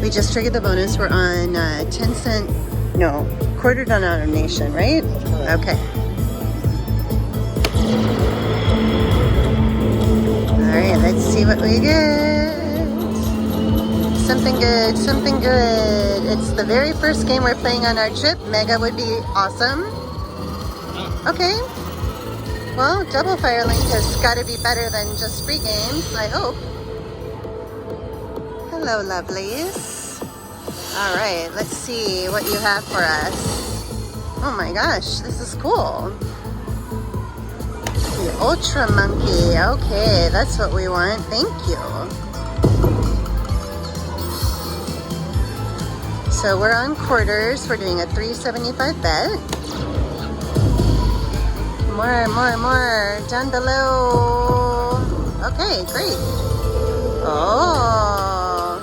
We just triggered the bonus. We're on 10 cent, no, quarter denomination, right? Okay. Alright, let's see what we get. Something good, something good. It's the very first game we're playing on our trip. Mega would be awesome. Okay. Well, Double Firelink has got to be better than just free games, I hope. Hello, lovelies. All right, let's see what you have for us. Oh my gosh, this is cool. The Ultra Monkey. Okay, that's what we want. Thank you. So we're on quarters. We're doing a $3.75 bet. More. Down below. Okay, great. Oh.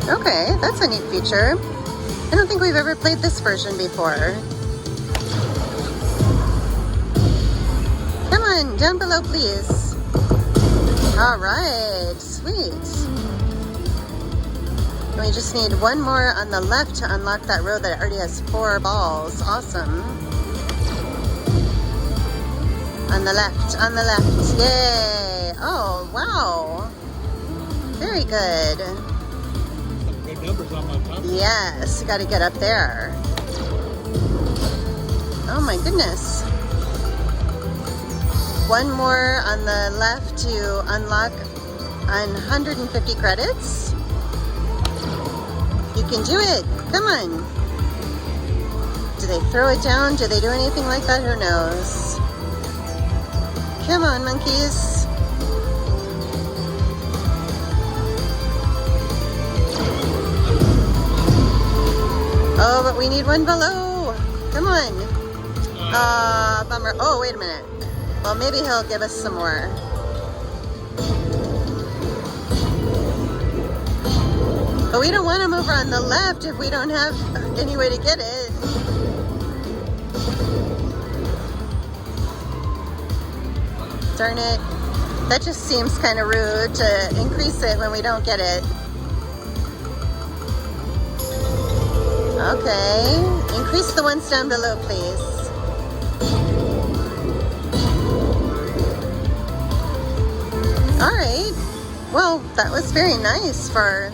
Okay, that's a neat feature. I don't think we've ever played this version before. Come on, down below, please. All right, sweet. We just need one more on the left to unlock that row that already has 4 balls. Awesome. On the left, yay. Oh, wow. Very good. Good numbers on my top. Yes, you gotta get up there. Oh my goodness. One more on the left to unlock on 150 credits. You can do it. Come on. Do they throw it down? Do they do anything like that? Who knows? Come on, monkeys. Oh, but we need one below. Come on. Bummer. Oh, wait a minute. Well, maybe he'll give us some more. But we don't want him over on the left if we don't have any way to get it. Darn it. That just seems kind of rude to increase it when we don't get it. Okay. Increase the ones down below, please. Alright. Well, that was very nice for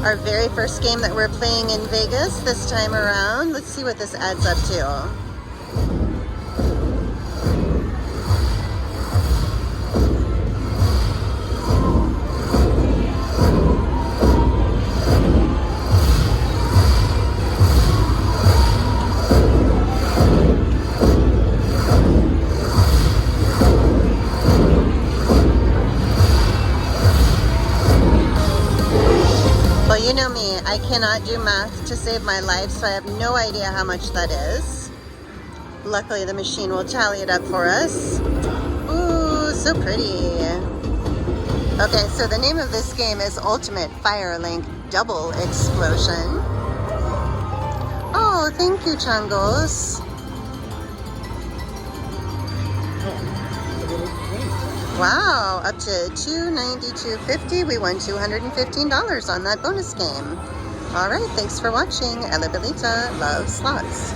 our very first game that we're playing in Vegas this time around. Let's see what this adds up to. Well, you know me, I cannot do math to save my life, so I have no idea how much that is. Luckily, the machine will tally it up for us. Ooh, so pretty. Okay, so the name of this game is Ultimate Firelink Double Explosion. Oh, thank you, Changos. Wow, up to $292.50. We won $215 on that bonus game. All right, thanks for watching. Ella Belita loves slots.